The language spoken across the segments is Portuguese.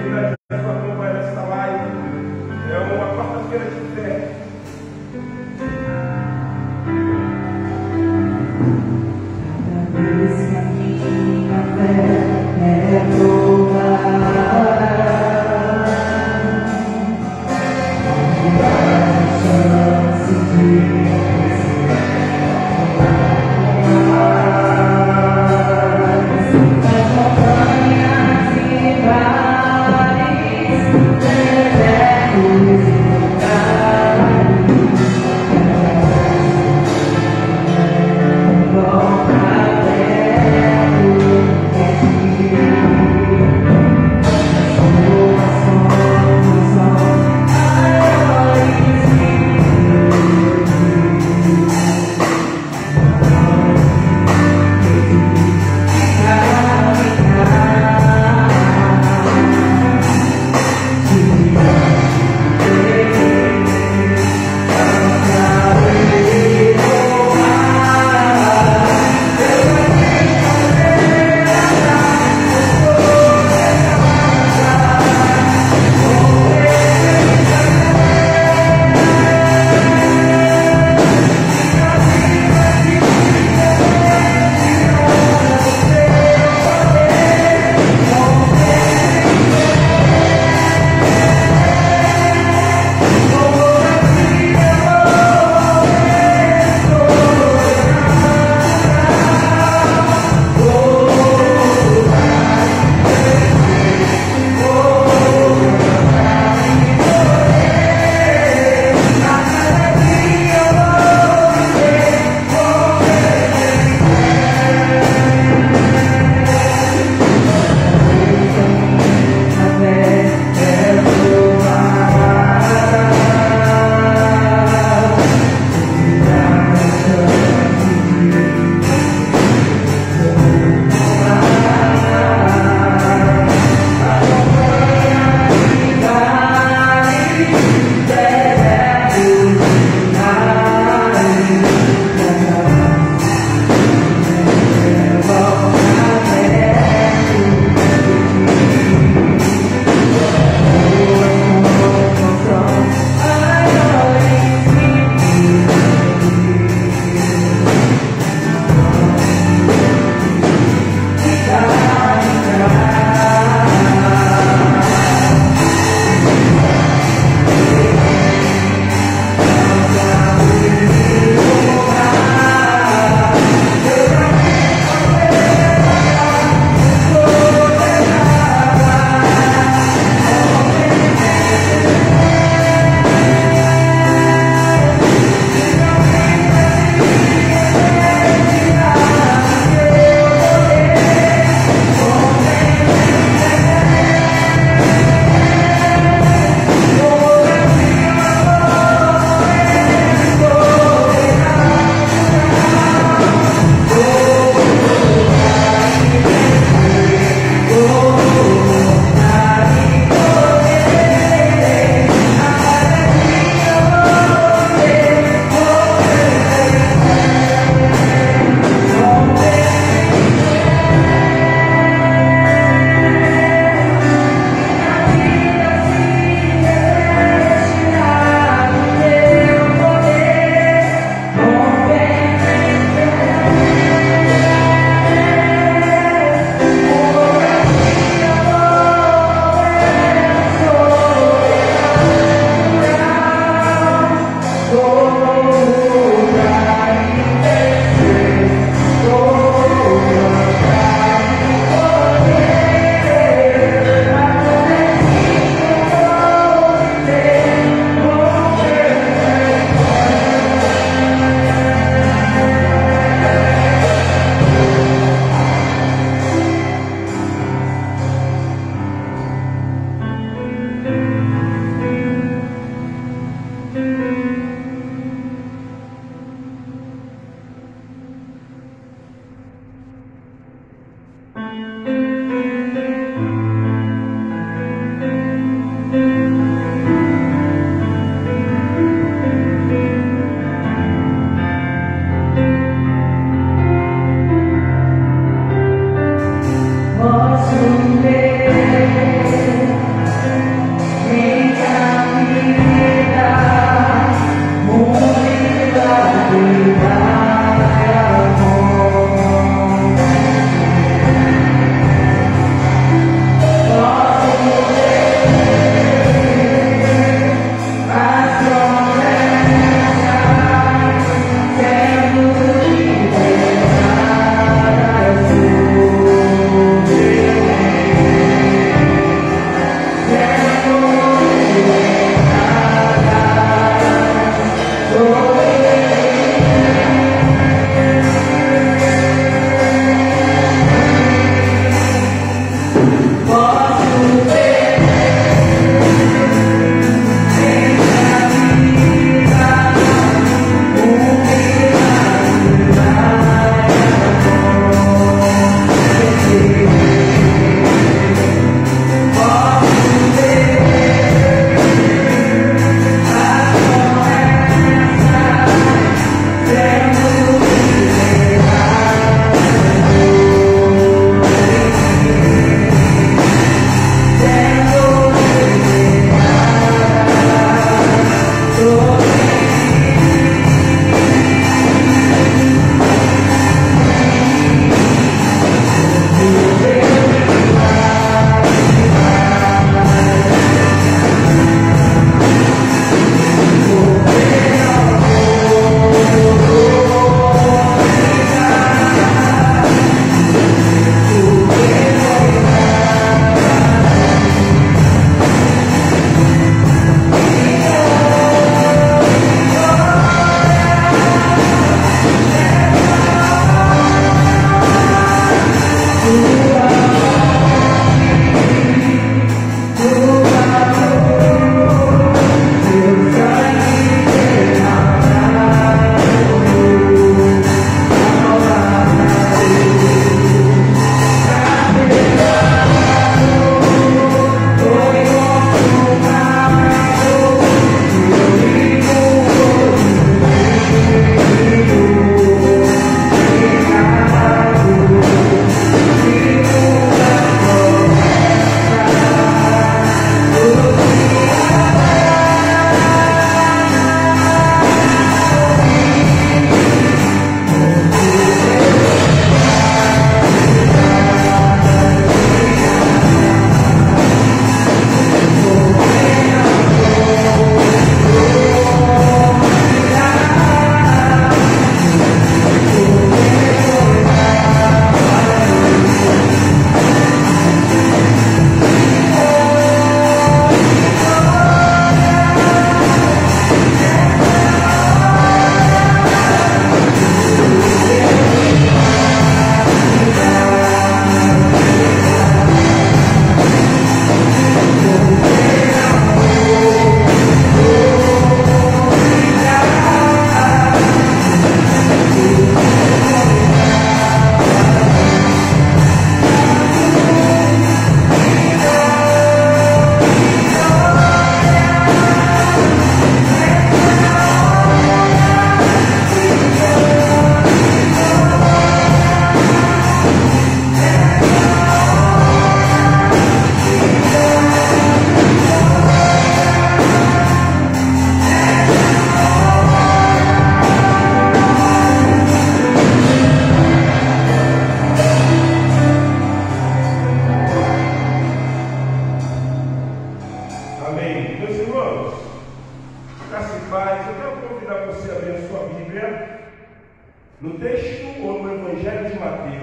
Vai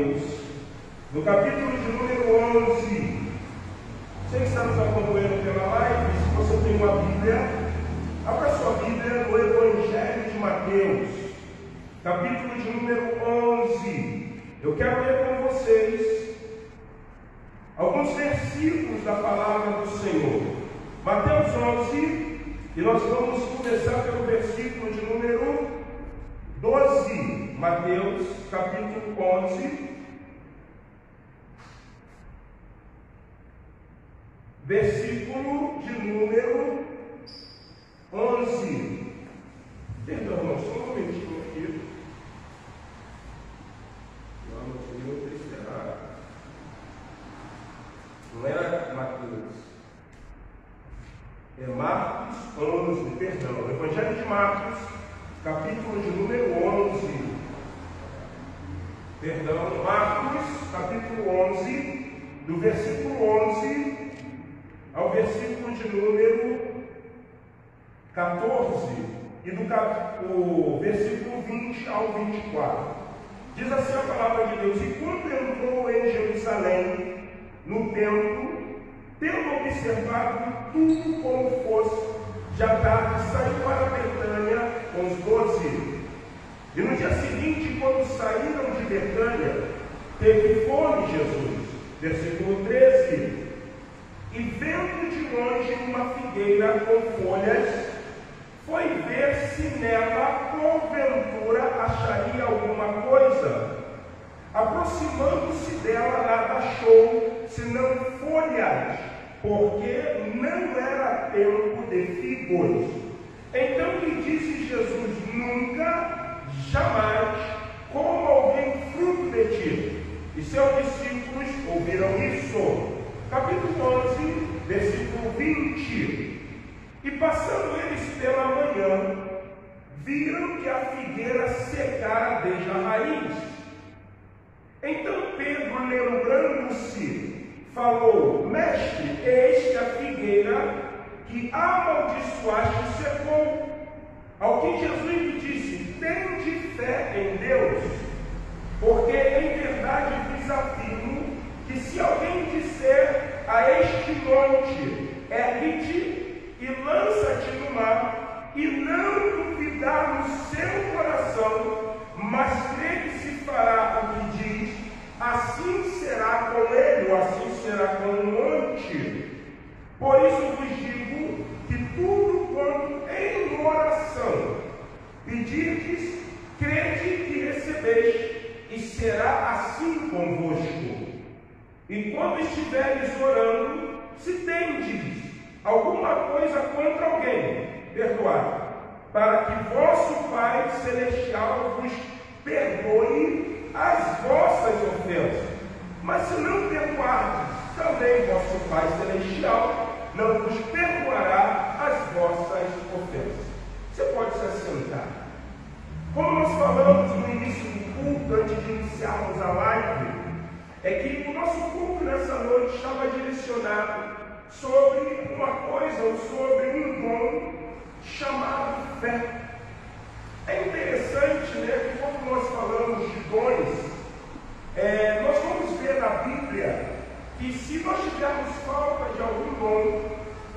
Mateus, no capítulo de número 11. Você que está nos acompanhando pela live, se você tem uma Bíblia, abra sua Bíblia no Evangelho de Mateus, capítulo de número 11. Eu quero ler com vocês alguns versículos da palavra do Senhor. Mateus 11, e nós vamos começar pelo versículo de número 12. Mateus, capítulo 11, versículo de número 11. Perdão, irmão, só um momentinho aqui. Não, eu esperar. Não era Mateus. É Marcos 11, perdão. O Evangelho de Marcos, capítulo de número 11. Perdão, Marcos, capítulo 11, do versículo 11 ao versículo de número 14 e do versículo 20 ao 24. Diz assim a palavra de Deus: E quando entrou em Jerusalém, no templo, tendo observado tudo como fosse, já tarde saiu para Betânia com os 12. E no dia seguinte, quando saíram de Betânia, teve fome Jesus. Versículo 13. E vendo de longe uma figueira com folhas, foi ver se nela porventura acharia alguma coisa. Aproximando-se dela, nada achou, senão folhas, porque não era tempo de figos. Então lhe disse Jesus: Nunca, jamais, coma alguém fruto de ti. E seus discípulos ouviram isso. Capítulo 11, versículo 20. E passando eles pela manhã, viram que a figueira secara desde a raiz. Então Pedro, lembrando-se, falou: Mestre, eis que a figueira que amaldiçoaste secou. Ao que Jesus lhe disse: Tende fé em Deus, porque em verdade vos afirmo que se alguém disser a este monte, ergue-te e lança-te no mar, e não duvidar no seu coração, mas crer que se fará o que diz, assim será com ele, ou assim será com o monte. Por isso vos digo que tudo quanto em oração pedirdes, crede que recebeis, e será assim convosco. E quando estiveres orando, se tendes alguma coisa contra alguém, perdoai, para que vosso Pai Celestial vos perdoe as vossas ofensas. Mas se não perdoardes, também vosso Pai Celestial não vos perdoará as vossas ofensas. Você pode se assentar. Como nós falamos no início do culto, antes de iniciarmos a live, é que o nosso culto nessa noite estava direcionado sobre uma coisa, ou sobre um dom chamado fé. É interessante, né, que quando nós falamos de dons, nós vamos ver na Bíblia que se nós tivermos falta de algum dom,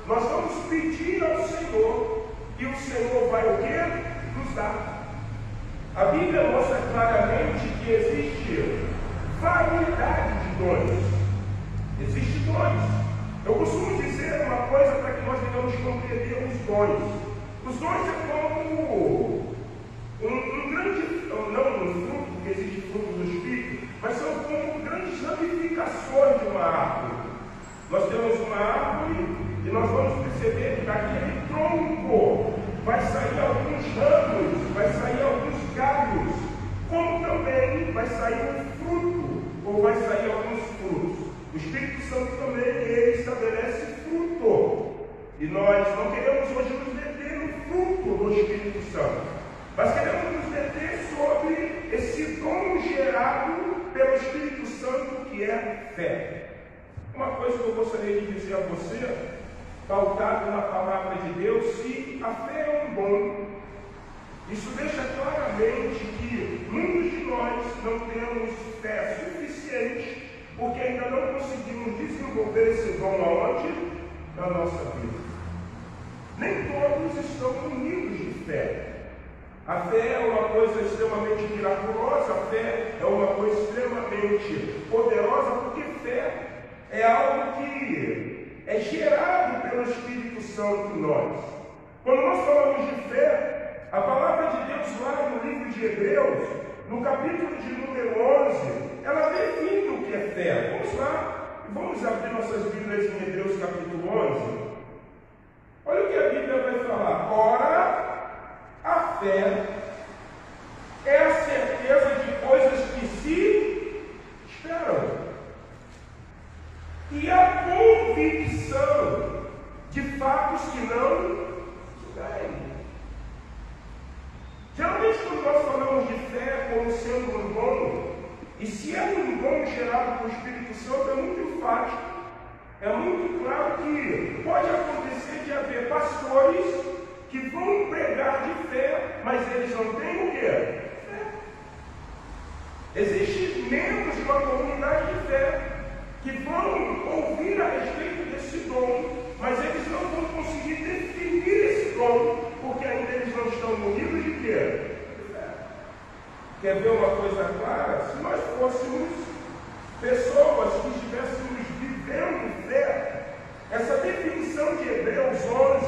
nós vamos pedir ao Senhor, e o Senhor vai o quê? Nos dar. A Bíblia mostra claramente que existe variedade de dons. Existem dons. Eu costumo dizer uma coisa para que nós devemos compreender os dons. Os dons é como um grande, não um fruto, porque existe fruto do Espírito, mas são como grandes ramificações de uma árvore. Nós temos uma árvore e nós vamos perceber que daquele tronco vai sair alguns ramos, vai sair alguns galhos, como também vai sair um fruto, ou vai sair alguns frutos. O Espírito Santo também, ele estabelece fruto. E nós não queremos hoje nos deter no fruto do Espírito Santo, mas queremos nos deter sobre esse dom gerado pelo Espírito Santo, que é fé. Uma coisa que eu gostaria de dizer a você, pautado na palavra de Deus: se a fé é um dom, isso deixa claramente que muitos de nós não temos fé suficiente, porque ainda não conseguimos desenvolver esse dom aonde? Na nossa vida. Nem todos estão unidos de fé. A fé é uma coisa extremamente miraculosa, a fé é uma coisa extremamente poderosa, porque fé é algo que é gerado pelo Espírito Santo em nós. Quando nós falamos de fé, a palavra de Deus lá no livro de Hebreus, no capítulo de número 11, ela define o que é fé. Vamos lá, vamos abrir nossas Bíblias em Hebreus capítulo 11. Olha o que a Bíblia vai falar. Ora, a fé é a certeza de coisas que se esperam e a convicção de fatos que não se veem. Geralmente, quando nós falamos de fé como sendo um dom, e se é um dom gerado pelo Espírito Santo, é muito enfático, é muito claro que pode acontecer de haver pastores que vão pregar de fé, mas eles não têm o quê? Fé. Existem membros de uma comunidade de fé que vão ouvir a respeito desse dom, mas eles não vão conseguir definir esse dom, porque ainda eles não estão munidos de quê? Quer ver uma coisa clara? Se nós fôssemos pessoas que estivéssemos vivendo fé, essa definição de Hebreus 11,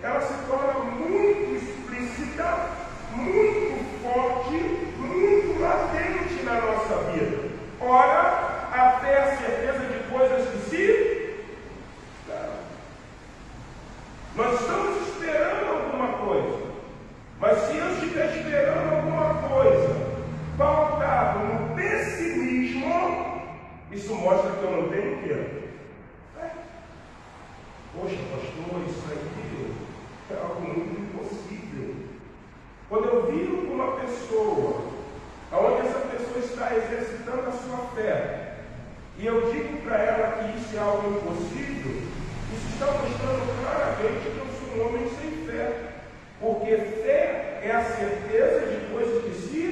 ela se torna muito explícita, muito forte, muito latente na nossa vida. Ora, a fé é a certeza de coisas que se esperam. Nós estamos esperando alguma coisa, mas se eu estiver esperando alguma coisa pautado no pessimismo, isso mostra que eu não tenho o quê? Poxa, pastor, isso aí é algo muito impossível. Quando eu viro uma pessoa, onde essa pessoa está exercitando a sua fé, e eu digo para ela que isso é algo impossível, isso está mostrando claramente que eu sou um homem sem fé. Porque fé é a certeza de coisas que se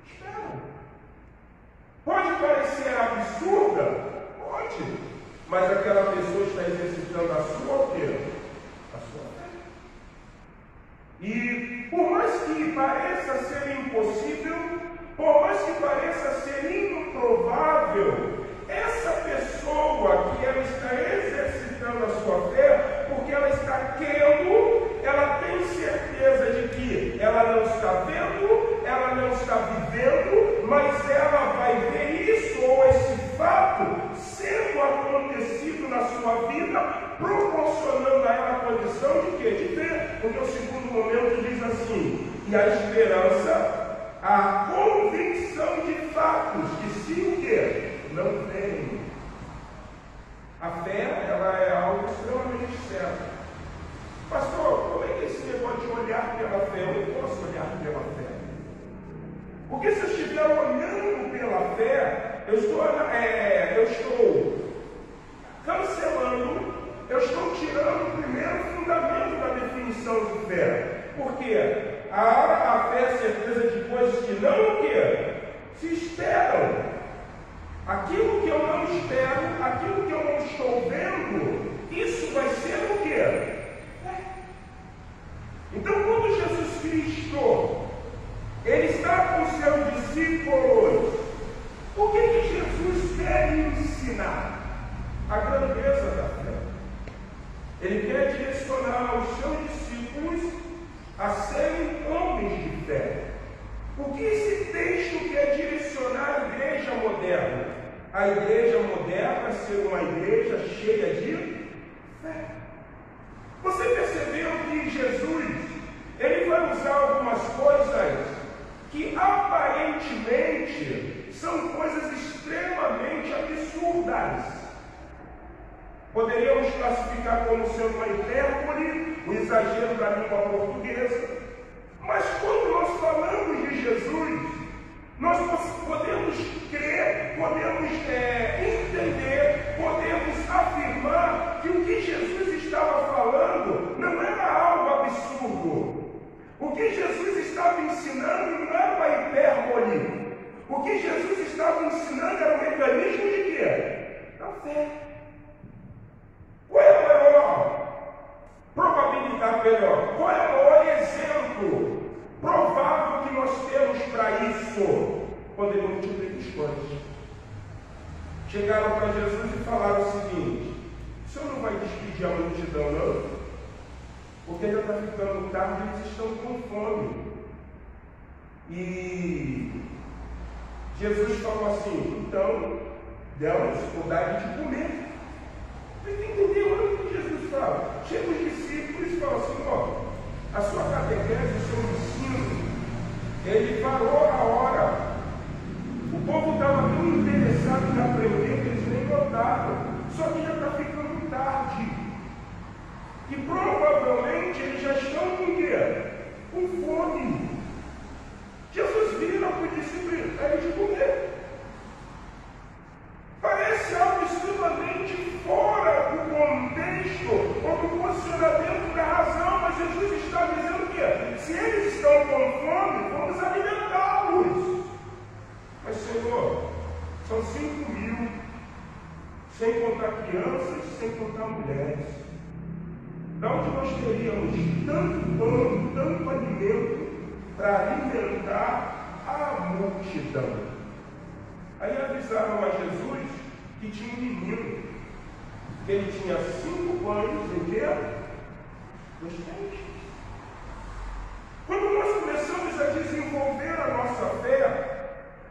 esperam. Pode parecer absurda? Pode. Mas aquela pessoa está exercitando a sua o quê? A sua fé. E por mais que pareça ser impossível, por mais que pareça ser improvável, essa pessoa que ela está exercitando a sua fé, porque ela está crendo, ela tem certeza de que ela não está vendo, ela não está vivendo, mas ela vai ver isso ou esse fato sendo acontecido na sua vida, proporcionando a ela a condição de quê? De ver. Porque o segundo momento diz assim: e a esperança, a convicção de fatos que se o quê? Não tem. A fé, ela é algo extremamente certo. Pastor, como é que esse negócio de olhar pela fé? Eu não posso olhar pela fé. Porque se eu estiver olhando pela fé, eu estou cancelando, eu estou tirando o primeiro fundamento da definição de fé. Porque a fé é a certeza de coisas que não o quê? Se esperam. Aquilo que eu não espero, aquilo que eu não estou vendo, isso vai ser o quê? Então, quando Jesus Cristo ele está com seus discípulos, o que Jesus quer ensinar? A grandeza da fé. Ele quer direcionar os seus discípulos a serem homens de fé. O que esse texto quer direcionar à igreja moderna? A igreja moderna ser uma igreja cheia de fé. Você percebeu que Jesus, ele vai usar algumas coisas que aparentemente são coisas extremamente absurdas. Poderíamos classificar como sendo uma hipérbole, o exagero da língua portuguesa. Mas quando nós falamos de Jesus, nós podemos crer, podemos entender, podemos afirmar que o que Jesus estava falando não era algo absurdo. O que Jesus estava ensinando não era uma hipérbole. O que Jesus estava ensinando era um mecanismo de quê? Da fé. Qual é a maior probabilidade melhor? Qual é o maior exemplo provável que nós temos para isso? Quando ele multiplica as coisas. Chegaram para Jesus e falaram o seguinte: o senhor não vai despedir a multidão, não? Porque já está ficando tarde e eles estão com fome. E Jesus falou assim: então, damos o dar de comer. Você entendeu o que Jesus fala? Chega os discípulos e fala assim: ó, a sua catequese, o seu ensino, ele parou a hora. O povo estava tão interessado em aprender que eles nem notaram. Só que já está ficando tarde. E provavelmente eles já estão com o quê? Com fome. Jesus vira para o discípulo: é de comer. Parece algo extremamente fora do contexto ou do posicionamento da razão, mas Jesus está dizendo que se eles estão com fome, vamos alimentá-los. Mas, Senhor, são 5.000, sem contar crianças, sem contar mulheres. De onde nós teríamos tanto pão, tanto alimento para alimentar a multidão? Aí avisaram a Jesus que tinha um menino, que ele tinha 5 pães e quê? 2 peixes. Quando nós começamos a desenvolver a nossa fé,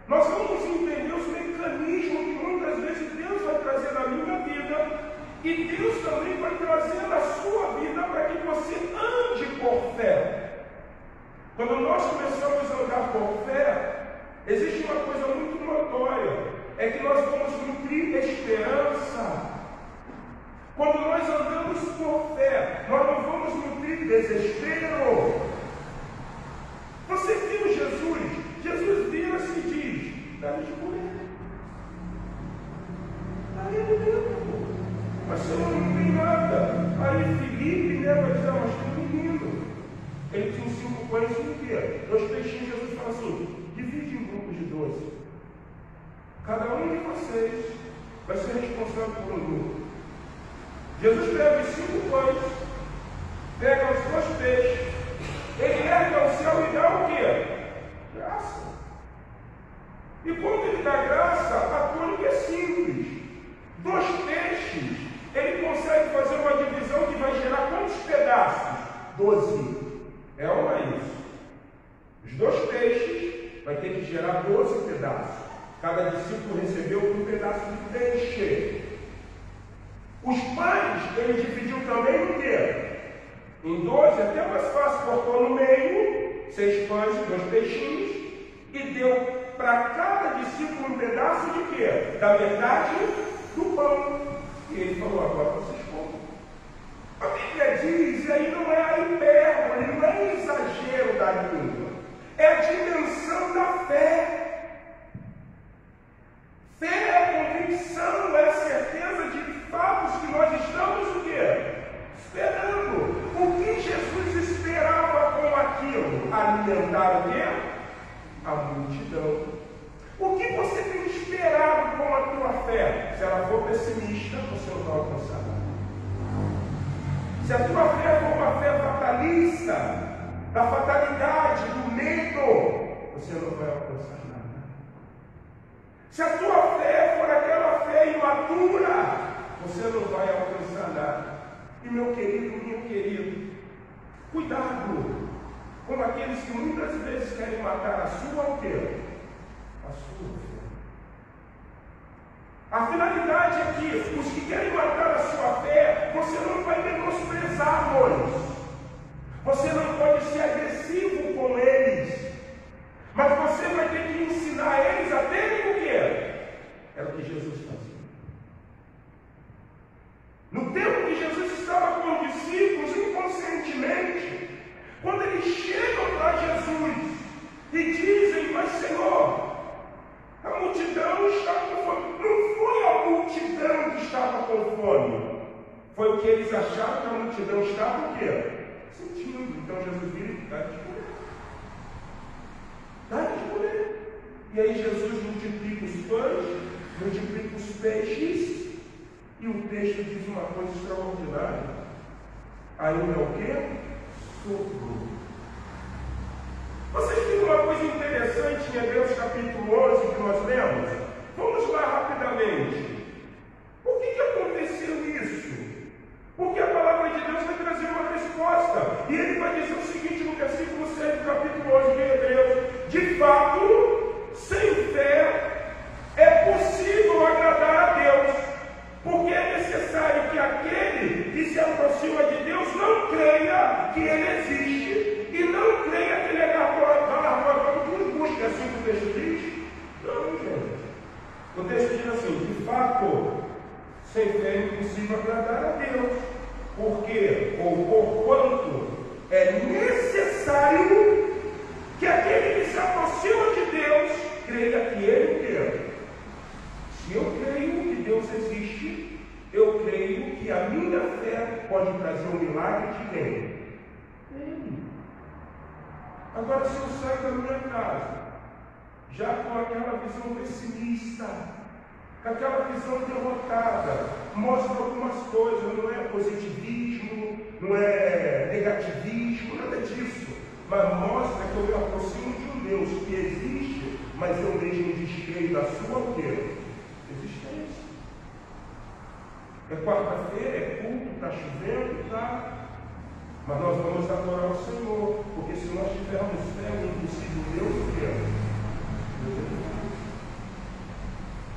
nós vamos entender os mecanismos que muitas vezes Deus vai trazer na minha vida, e Deus também vai trazer na sua vida para que você ande por fé. Quando nós começamos a andar por fé, existe uma coisa muito notória, é que nós vamos nutrir esperança. Quando nós andamos por fé, nós não vamos nutrir desespero. Você viu Jesus? Jesus vira-se e diz: dá-lhe de comer. Dá-lhe alimento. Mas Senhor, não tem nada. Aí Filipe, né, vai dizer: mas tem um menino. Ele tinha 5 pães e um quê? 2 peixinhos. Jesus fala assim: divide em grupos de 12. Cada um de vocês vai ser responsável por um grupo. Jesus pega os 5 pães, pega os 2 peixes, ele ergue ao céu e dá o quê? Graça. E quando ele dá graça, a tônica é simples. 2 peixes, ele consegue fazer uma divisão que vai gerar quantos pedaços? 12. É ou não é isso? Os 2 peixes vai ter que gerar 12 pedaços. Cada discípulo recebeu um pedaço de peixe. Os pães, ele dividiu também em quê? Em 12, até mais fácil, cortou no meio, 6 pães e 2 peixinhos, e deu para cada discípulo um pedaço de quê? Da metade do pão. E ele falou: agora vocês comem. A Bíblia diz, e aí não é a hipérbole, não é o exagero da língua, é a dimensão da fé. Fé é a convicção, é a certeza de fatos que nós estamos o quê? Esperando. O que Jesus esperava com aquilo? Alimentar o quê? A multidão. O que você tem esperado com a tua fé? Se ela for pessimista, você não vai alcançar nada. Se a tua fé for uma fé fatalista, da fatalidade, do medo, você não vai alcançar nada. Se a tua fé for aquela fé imatura, você não vai alcançar nada. E meu querido, meu querido, cuidado com aqueles que muitas vezes querem matar a sua o quê? A sua fé. A finalidade é que os que querem matar a sua fé, você não vai menosprezá-los. Você não pode ser agressivo com eles. Mas você vai ter que ensinar eles a terem o quê? Era o que Jesus fazia. No tempo que Jesus estava com os discípulos, inconscientemente, quando eles chegam para Jesus e dizem: mas Senhor, a multidão está com fome. Não foi a multidão que estava com fome. Foi o que eles acharam que a multidão estava o quê? Sentindo. Então Jesus vira e dá de comer. Dá de comer. E aí Jesus multiplica os pães, multiplica os peixes, e o texto diz uma coisa extraordinária. Ainda o quê? Sobrou. Vocês viram uma coisa interessante em Hebreus capítulo 11 que nós lemos? Vamos lá rapidamente. Por que aconteceu isso? Porque a palavra de Deus vai trazer uma resposta. E ele vai dizer o seguinte no versículo 7 do capítulo 11 de Hebreus: de fato, sem fé é possível agradar a Deus, porque é necessário que aquele que se aproxima de Deus não creia que Ele existe e não creia que Ele é galardoador dos justos. É assim que o texto diz? Não, gente. O texto diz assim: de fato, sem fé é impossível agradar a Deus, porque ou porquanto é necessário que aquele que se aproxima de Deus creia que Ele quer. Se eu creio que Deus existe, eu creio que a minha fé pode trazer um milagre de quem? Ele. Agora, se eu saio da minha casa, já com aquela visão pessimista, com aquela visão derrotada, mostra algumas coisas, não é positivismo, não é negativismo, nada disso, mas mostra que eu me aproximo de um Deus que existe, mas eu mesmo descreio da sua o quê? Existência. É quarta-feira, é culto, está chovendo, tá? Mas nós vamos adorar o Senhor, porque se nós tivermos fé no impossível Deus, o que é?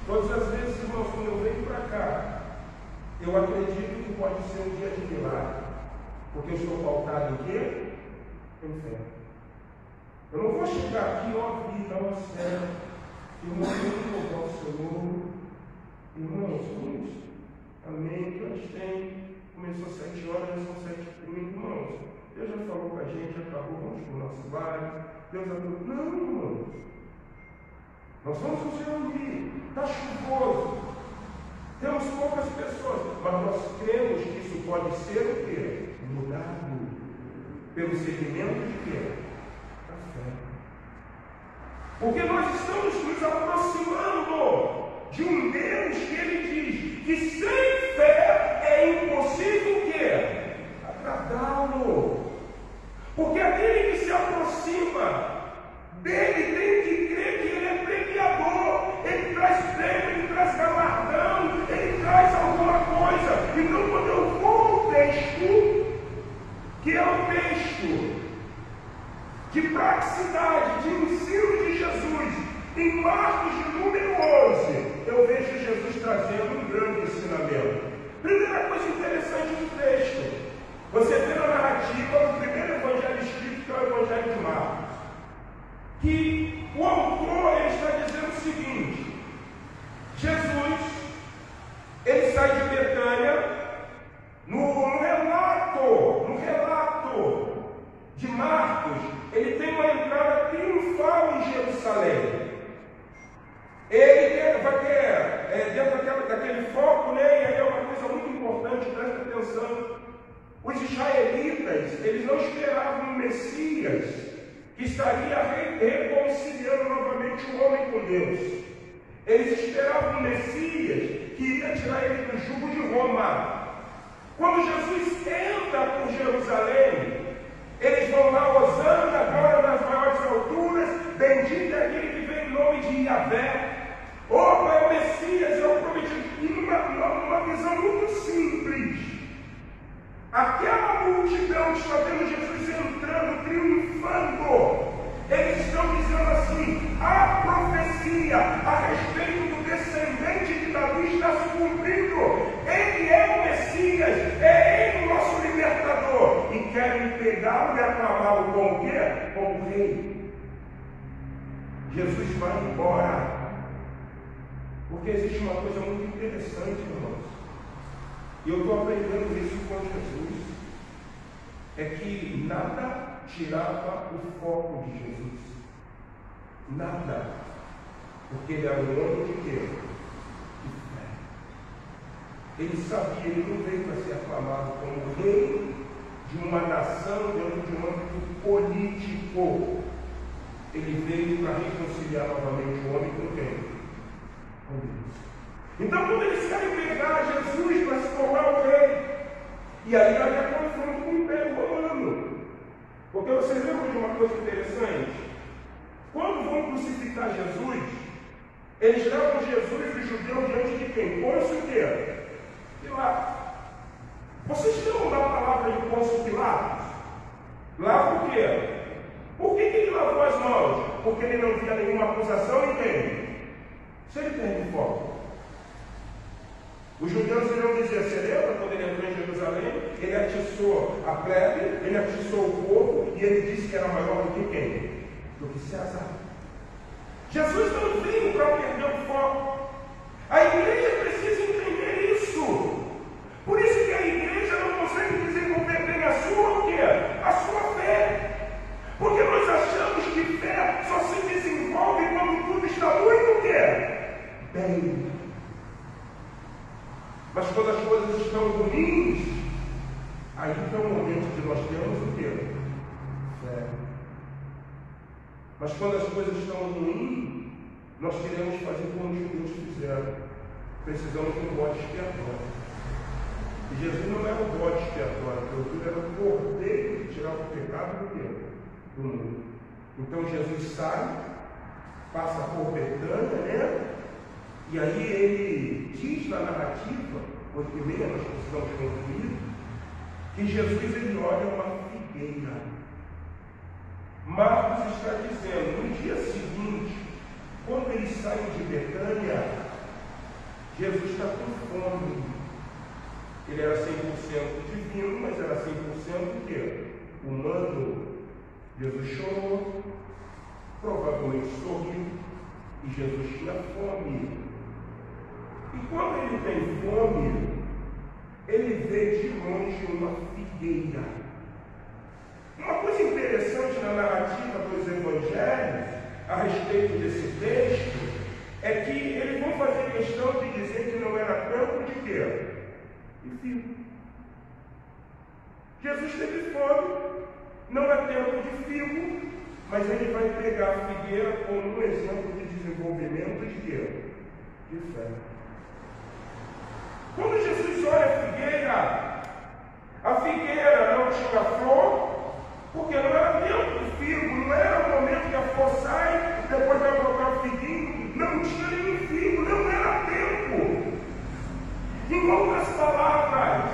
Todas as vezes, irmãos, quando eu venho para cá, eu acredito que pode ser um dia de milagre, porque eu estou pautado em quê? Em fé. Eu não vou chegar aqui, ó vida, ó céu, irmão, eu vou louvar o Senhor. Irmãos, vamos, amém, que horas tem? Começou às 7 horas, já são 7h30, irmãos. Deus já falou com a gente, acabou, vamos para o nosso lar. Deus já falou, não, irmãos. Nós vamos nos reunir, está chuvoso, temos poucas pessoas, mas nós cremos que isso pode ser o quê? Mudado pelo seguimento de quê? Da fé. Porque nós estamos nos aproximando de um Deus que Ele diz que sem fé é impossível o quê? Agradá-lo. Porque aquele que se aproxima dele tem que crer que Ele é premiador, Ele traz prêmio, Ele traz galardão, Ele traz alguma coisa. Então, quando eu vou ao texto, que é o texto de praticidade, de ensino de Jesus, em Marcos de número 11, eu vejo Jesus trazendo um grande ensinamento. Primeira coisa interessante do texto, você vê na narrativa do primeiro evangelho escrito, que é o Evangelho de Marcos, que o autor ele está dizendo o seguinte: Jesus, ele sai de Betânia, no relato de Marcos, ele tem uma entrada triunfal em Jerusalém. Ele vai ter, dentro daquele foco, né, e aí é uma coisa muito importante, presta atenção. Os israelitas, eles não esperavam um Messias que estaria reconciliando novamente o homem com Deus. Eles esperavam um Messias que iria tirar ele do jugo de Roma. Quando Jesus entra por Jerusalém, eles vão lá, Hosana, agora nas maiores alturas, bendito é aquele que vem em nome de Yahvé. Opa, é o Messias, é o prometido. E numa visão muito simples, aquela multidão que está vendo Jesus entrando, triunfando, eles estão dizendo assim: a profecia a respeito do descendente de Davi está se cumprindo. Ele é o Messias, é Ele o nosso libertador. E querem pegá-lo e aclamá-lo como o quê? Como rei. Jesus vai embora. Porque existe uma coisa muito interessante, irmãos. E eu estou aprendendo isso com Jesus. É que nada tirava o foco de Jesus. Nada. Porque ele era um homem de quê? De fé. Ele sabia, ele não veio para ser aclamado como rei de uma nação dentro de um âmbito político. Ele veio para reconciliar novamente o homem com quem? Com Deus. Então, quando eles querem pegar Jesus para se tornar o rei, e aí havia confronto com o Império Romano. Porque vocês lembram de uma coisa interessante? Quando vão crucificar Jesus, eles levam Jesus e os judeus diante de quem? Pôncio Pilatos. Vocês lembram da palavra de Pôncio Pilatos? Lá por quê? Por que ele lavou as mãos? Porque ele não via nenhuma acusação em quem? Se ele perde foco. Os judeus iriam dizer, você lembra quando ele entrou em Jerusalém? Ele atiçou a plebe, ele atiçou o povo e ele disse que era maior do que quem? Do que César. Jesus não veio para perder o foco. A igreja precisa entender isso. Por isso que a igreja não consegue desenvolver bem a sua o quê? A sua fé. Porque nós achamos que fé só se desenvolve quando tudo está muito o quê? Bem. Mas quando as coisas estão ruins, aí é o momento que nós temos o quê? Fé. Mas quando as coisas estão ruins, nós queremos fazer como os judeus fizeram. Precisamos de um bode expiatório. E Jesus não era o bode expiatório, porque era o cordeiro que tirava o pecado do mundo. Então Jesus sai, passa por Betânia, né? E aí ele diz na narrativa, 8:30, nós precisamos concluir, que Jesus ele olha uma figueira. Marcos está dizendo, no dia seguinte, quando eles saem de Betânia, Jesus está com fome. Ele era 100% divino, mas era 100% o quê? Humano. Jesus chorou, provavelmente sorriu, e Jesus tinha fome. E quando ele tem fome, ele vê de longe uma figueira. Uma coisa interessante na narrativa dos evangelhos, a respeito desse texto, é que eles vão fazer questão de dizer que não era campo de quê? De figo. Jesus teve fome, não é tempo de figo, mas ele vai pegar a figueira como um exemplo de desenvolvimento de quê? De fé. Quando Jesus olha a figueira não tinha flor, porque não era tempo de figo, não era o momento que a flor sai, depois vai brotar o figuinho, não tinha nenhum figo, não era tempo. Em outras palavras,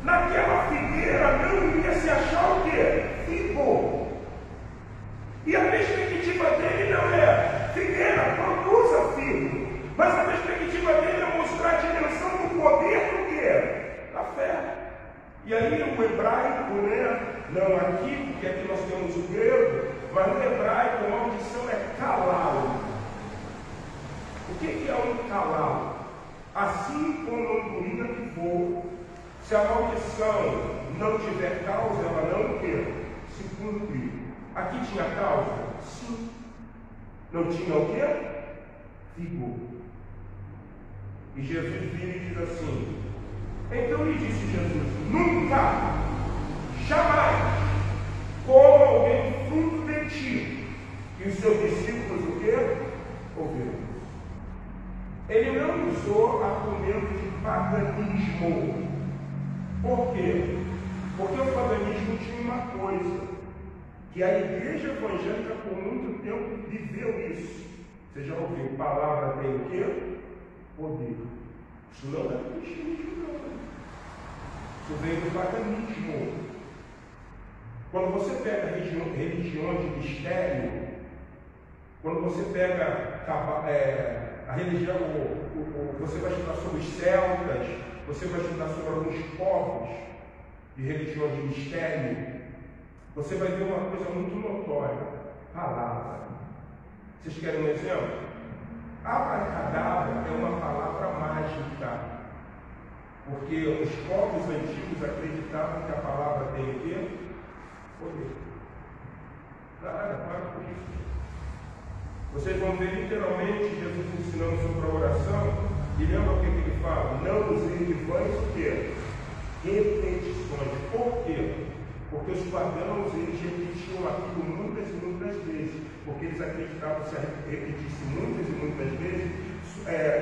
naquela figueira não ia se achar o quê? Figo. E a perspectiva dele não é figueira, produza figo. Mas a perspectiva dele é mostrar a dimensão do poder do quê? Da fé. E aí o hebraico, né? Não aqui, porque aqui nós temos o grego, mas no hebraico a maldição é kalal. O que é um kalal? Assim como a andorinha que voa, se a maldição não tiver causa, ela não o quê? Se cumpre. Aqui tinha causa? Sim. Não tinha o quê? Vigor. E Jesus vira e diz assim, então lhe disse Jesus, nunca, jamais, coma alguém fruto de ti. E os seus discípulos o quê? Ouviram. Ele não usou argumento de paganismo. Por quê? Porque o paganismo tinha uma coisa, que a igreja evangélica por muito tempo viveu isso. Você já ouviu? Palavra tem o quê? Poder. Isso não é cristianismo, não. Isso veio do paganismo. Quando você pega religião de mistério, quando você pega a religião, você vai estudar sobre os celtas, você vai estudar sobre alguns povos de religião de mistério, você vai ver uma coisa muito notória: palavra. Vocês querem um exemplo? Abracadabra é uma palavra mágica, porque os povos antigos acreditavam que a palavra tem o quê? Poder. Nada, para por isso. Vocês vão ver literalmente Jesus ensinando sobre a oração, e lembra o que ele fala? Não usem de vãs o quê? Repetições. Por quê? Porque os pagãos, eles repetiam aquilo muitas e muitas vezes, porque eles acreditavam que se repetisse muitas e muitas vezes,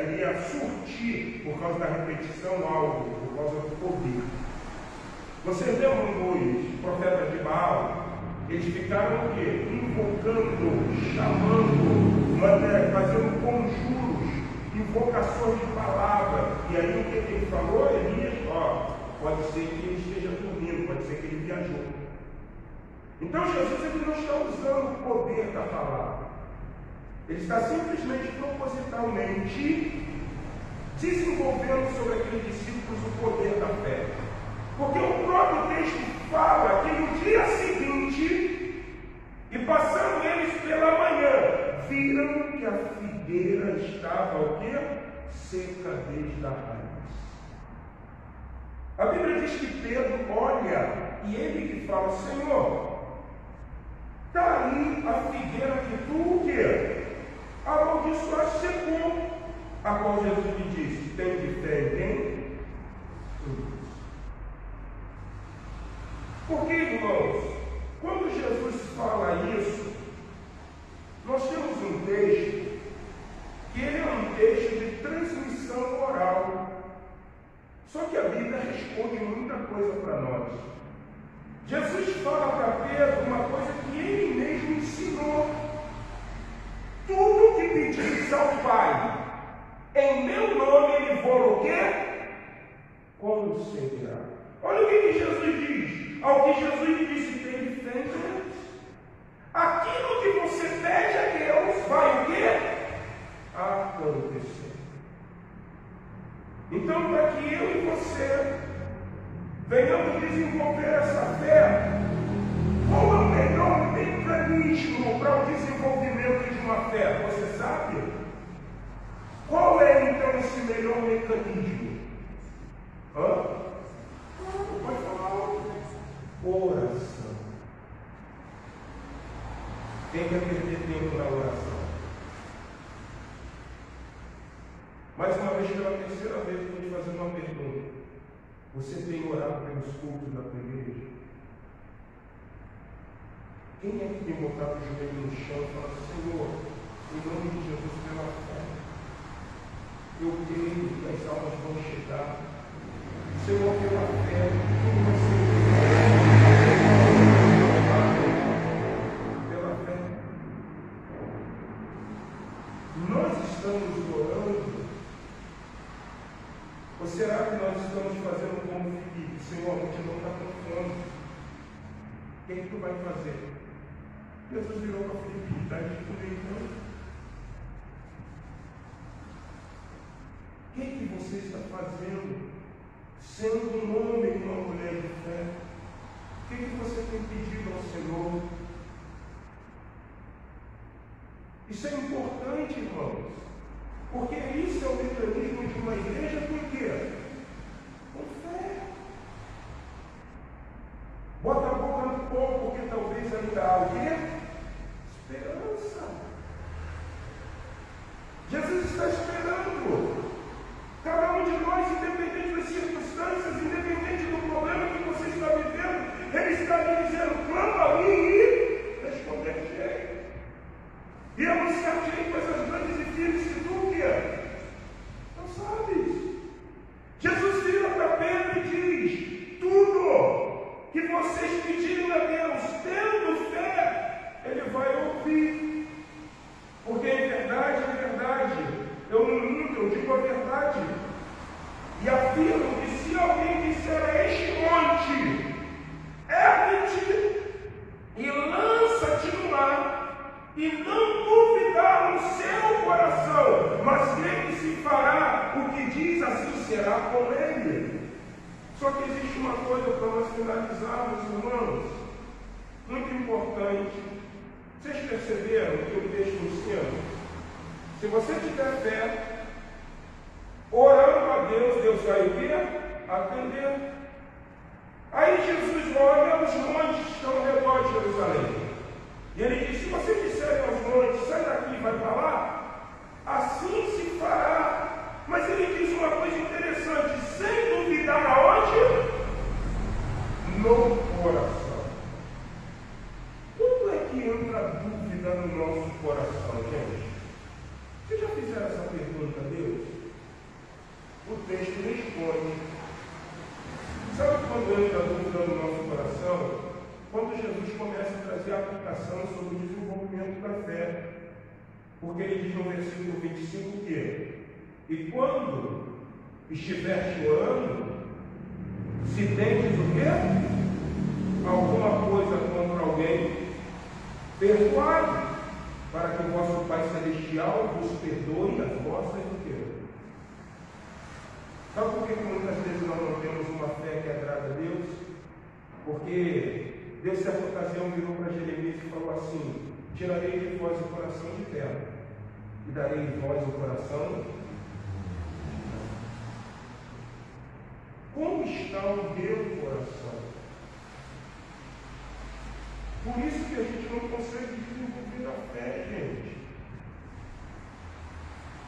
iria surtir, por causa da repetição, algo, por causa do poder. Vocês lembram dos profetas de Baal? Eles ficaram o quê? Invocando, chamando, fazendo conjuros, invocações de palavra. E aí o que ele falou? Elias, pode ser que ele esteja dormindo, pode ser que ele viajou. Então Jesus ele não está usando o poder da palavra. Ele está simplesmente, propositalmente, desenvolvendo sobre aqueles discípulos o poder da fé. Porque o próprio texto fala que no dia seguinte, e passando eles pela manhã, viram que a figueira estava o quê? Seca desde a raiz. A Bíblia diz que Pedro olha e ele que fala: Senhor, está ali a figueira que tu o quê? Amaldiçoaste, secou. A qual Jesus lhe disse: tem de fé em quem? Porque, irmãos, quando Jesus fala isso, nós temos um texto que ele é um texto de transmissão oral. Só que a Bíblia responde muita coisa para nós. Jesus fala para Pedro uma coisa que ele mesmo ensinou. Tudo que pedis ao Pai, em meu nome ele for o quê? Concederá. Olha o que Jesus diz. Ao que Jesus lhe disse, tem de fé em Deus. Aquilo que você pede a Deus vai o quê? Acontecer. Então, para que eu e você venhamos desenvolver essa fé, qual é o melhor mecanismo para o desenvolvimento de uma fé? Você sabe? Qual é então esse melhor mecanismo? Pode falar. Oração. Quem quer perder tempo na oração? Mais uma vez, pela terceira vez, estou te fazendo uma pergunta. Você tem orado pelos cultos da tua igreja? Quem é que tem botado o joelho no chão e fala: Senhor, em nome de Jesus, pela fé, eu creio que as almas vão chegar. Senhor, pela fé, tudo vai ser pela fé. Nós estamos orando, ou será que nós estamos fazendo como Filipe? Senhor, a gente não está com fome. O que tu vai fazer? Jesus virou para Filipe: está disponível. O que você está fazendo? Sendo um homem e uma mulher de fé, o que você tem pedido ao Senhor? Isso é importante, irmãos, porque isso é o mecanismo de uma igreja com quê? Com fé. Bota a boca no pó, porque talvez ainda há o quê? Esperança. Jesus está esperando. Cada um de nós, independente das circunstâncias, independente do problema que você está vivendo, Ele está lhe dizendo: clama a mim e responder-te-ei. E anunciar-te-ei coisas grandes e firmes que tu quer. Não sabes. Jesus vira para Pedro e diz: tudo que vocês pedirem a Deus, tendo fé, Ele vai ouvir. Porque em verdade, eu não minto, eu digo a verdade. E afirmo que se alguém disser a este monte: ergue-te e lança-te no mar, e não duvidar no seu coração, mas crê que se fará o que diz, assim será com ele. Só que existe uma coisa para nós finalizarmos, irmãos, muito importante. Vocês perceberam que o texto ensina? Se você tiver fé, orando a Deus, Deus vai o quê? Atender. Aí Jesus olha os montes que estão ao redor de Jerusalém. E ele diz: se vocês disserem aos montes, sai daqui e vai para lá, assim se fará. Mas ele diz uma coisa interessante: sem duvidar aonde? No coração. entra a dúvida no nosso coração quando Jesus começa a trazer a aplicação sobre o desenvolvimento da fé. Porque ele diz no versículo 25 que: e quando estiver chorando, se tendes o quê? Alguma coisa contra alguém, perdoai, para que o vosso Pai Celestial vos perdoe as vossas o quê? Sabe por que muitas vezes nós não temos uma fé que agrada a Deus? Porque Deus, certa ocasião, virou para Jeremias e falou assim: tirarei de vós o coração de pedra e darei de vós o coração. Como está o meu coração? Por isso que a gente não consegue desenvolver a fé, gente.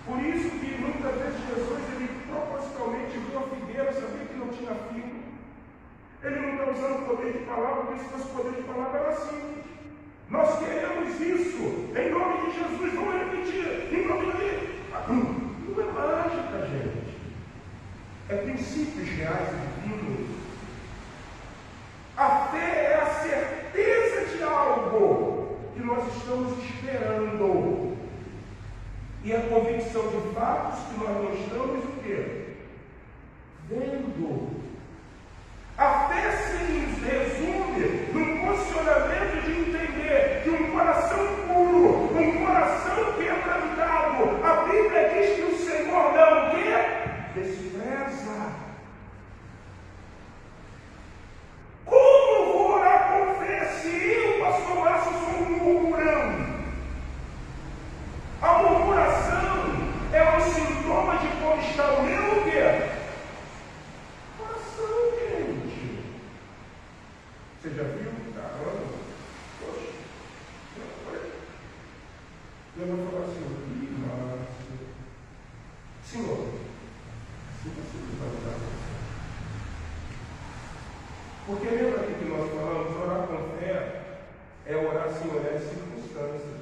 Por isso que muitas vezes Jesus, ele propositalmente viu a figueira, sabia que não tinha figo. Ele não está usando poder de palavra, porque se fosse poder de palavra era simples. Nós queremos isso, em nome de Jesus, vamos repetir, em nome dele. Não é mágica, gente. É princípios reais divinos. A fé é a certeza de algo que nós estamos esperando. E a convicção de fatos que nós não estamos o quê? Vendo. A fé se resume num posicionamento de entender que um coração puro, um coração quebrantado, a Bíblia diz que o Senhor não quer, despreza. Como vou orar com fé se eu, pastor Márcio, sou um murmurão? A murmuração é um sintoma de como está o meu quê? Coração, gente. Você já viu? Caramba. Poxa. Eu vou falar assim, Márcio. Senhor, se você levantar. Porque lembra aqui que nós falamos, orar com fé é orar sem olhar as circunstâncias.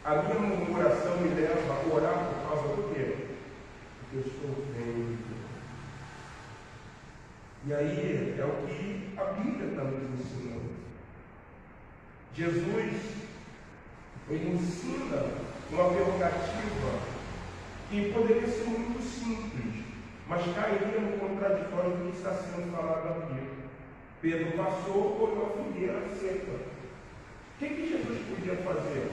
A minha murmuração me leva a orar por causa do quê? Porque eu estou vendo. E aí é o que a Bíblia está nos ensinando. Jesus, ele ensina uma prerrogativa que poderia ser muito simples, mas cairia no contraditório do que está sendo falado aqui. Pedro passou por uma figueira seca. O que Jesus podia fazer?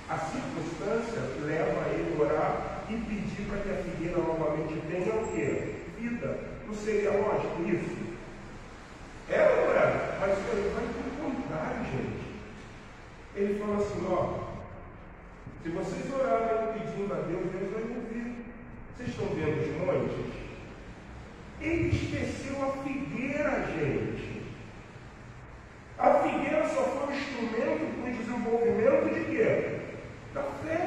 A circunstância leva ele a orar e pedir para que a figueira novamente tenha o quê? Vida. Não seria lógico isso? Era ou não era? Mas ele vai pelo contrário, gente. Ele falou assim, ó, se vocês orarem pedindo a Deus, Deus vai ouvir. Vocês estão vendo os montes? Ele esqueceu a figueira, gente. A figueira só foi um instrumento para o desenvolvimento de quê? Da fé.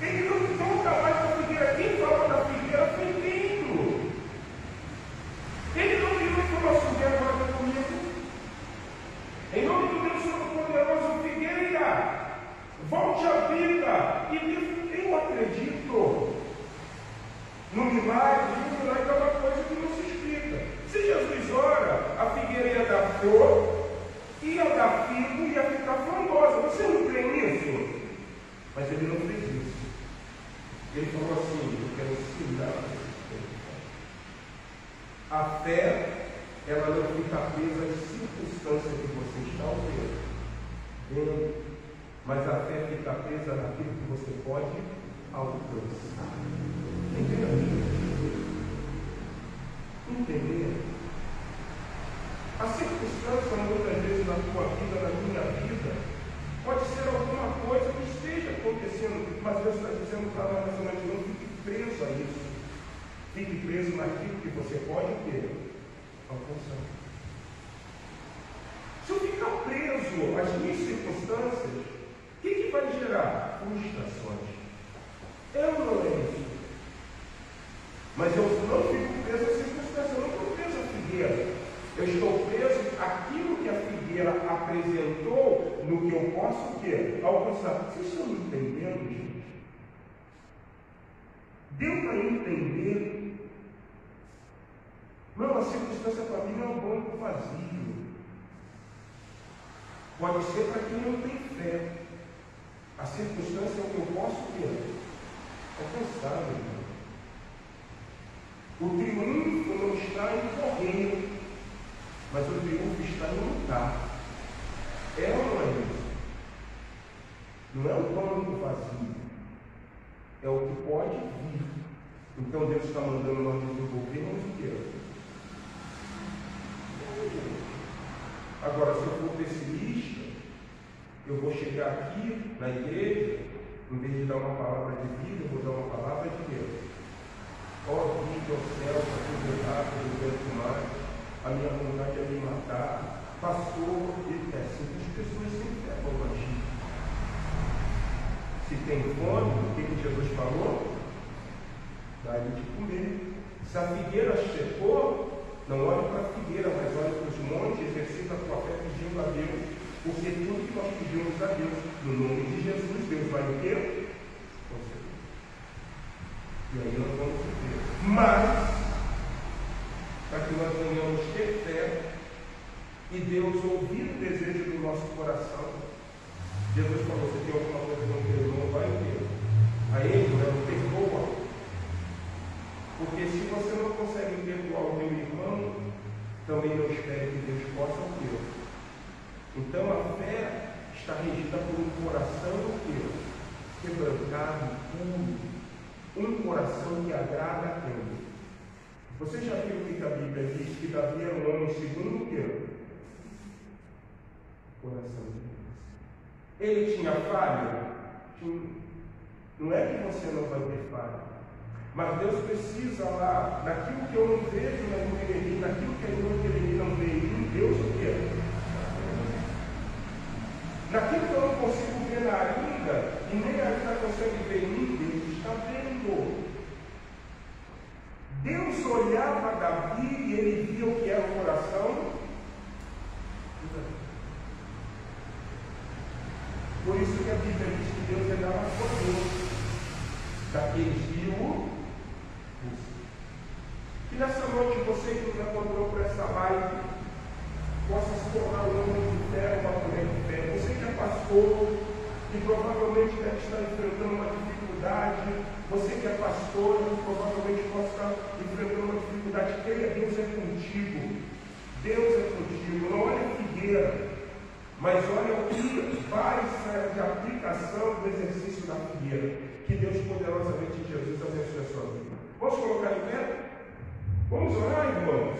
Ele não conta mais da figueira. Quem falou da figueira foi Pedro. Ele não virou e falou assim, agora comigo. Em nome do Deus Todo-Poderoso, figueira, volte à vida. E eu acredito no milagre, é uma coisa que não se explica. Se Jesus ora, a figueira ia dar flor, ia dar figo e ia ficar frondosa. Você não crê nisso? Mas ele não fez isso. Ele falou assim, eu quero ensinar você. A fé, ela não fica presa às circunstâncias que você está vendo, mas a fé fica presa naquilo que você pode alcançar. Entender? A circunstância, muitas vezes, na tua vida, na minha vida, pode ser alguma coisa que esteja acontecendo, mas Deus está dizendo para nós, não fique preso a isso. Fique preso naquilo que você pode ter alcançar. Se eu ficar preso às minhas circunstâncias, o que vai gerar? Frustrações. Eu não é isso. Mas eu não fico preso à circunstância, eu não estou preso à figueira. Eu estou preso àquilo que a figueira apresentou no que eu posso o quê? Alcançar. Vocês estão entendendo, gente? Deu para entender? Não, a circunstância para mim não é um banco vazio. Pode ser para quem não tem fé. A circunstância é o que eu posso ter. Alcançar, meu irmão. O triunfo não está em correr, mas o triunfo está em lutar. É ou não é isso? Não é um banco vazio. É o que pode vir. Então Deus está mandando nós desenvolvermos o quê? Agora, se eu for pessimista, eu vou chegar aqui na igreja, em vez de dar uma palavra de vida, eu vou dar uma palavra de Deus. Ó, vida, ó céu, está tudo errado, eu não aguento mais, a minha vontade é me matar. Pastor, simples pessoas sem fé vão agir. Se tem fome, o que Jesus falou? Dá-lhe de comer. Se a figueira secou, não olhe para a figueira, mas olhe para os montes, exercita a tua fé pedindo a Deus, porque tudo que nós pedimos a Deus, no nome de Jesus, Deus vai o quê? Conceder. E aí nós vamos viver. Mas, para que nós venhamos ter fé, e Deus ouvir o desejo do nosso coração, Jesus falou: se tem alguma coisa que não perdoa, vai ter. A ele não perdoa. Porque se você não consegue perdoar o teu irmão, também não espere que Deus possa o teu. Então a fé está regida por um coração quebrantado, puro, um coração que agrada a Deus. Você já viu o que a Bíblia diz? Que Davi era um homem segundo o quê? Coração de Deus. Ele tinha falha? Não é que você não vai ter falha. Mas Deus precisa lá, naquilo que eu não vejo na irmã Eleni, naquilo que a irmã Eleni não vê em mim, Deus o quê? Naquilo que eu não consigo ver na Arinda, e nem a Arinda consegue ver em mim, Deus está vendo. Deus olhava Davi e ele via o que era o coração. Por isso que a Bíblia diz que Deus é galardoador daqueles que o buscam. Que nessa noite você que nos encontrou por essa live possa se tornar um homem de fé, uma mulher de fé. Você que é pastor e provavelmente deve estar enfrentando uma dificuldade, você que é pastor e provavelmente possa estar enfrentando uma dificuldade, creia, Deus é contigo. Deus é contigo. Não olha a figueira, mas olha o que vai sair de aplicação do exercício da figueira. Que Deus poderosamente em Jesus abençoe a sua vida. Vamos colocar em pé? Vamos orar, irmãos?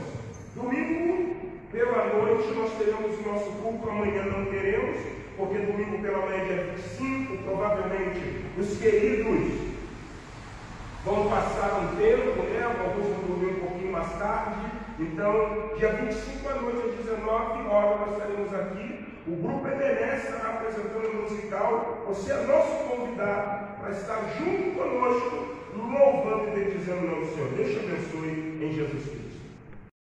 Domingo, pela noite, nós teremos o nosso culto, amanhã não teremos, porque domingo pela manhã, dia 25, provavelmente os queridos vão passar um tempo, né? Alguns vão dormir um pouquinho mais tarde. Então, dia 25 à noite, às 19 horas, nós estaremos aqui. O grupo Ebenezer estará apresentando o musical. Você é nosso convidado para estar junto conosco, louvando e bendizendo o nome do Senhor. Deus te abençoe em Jesus Cristo.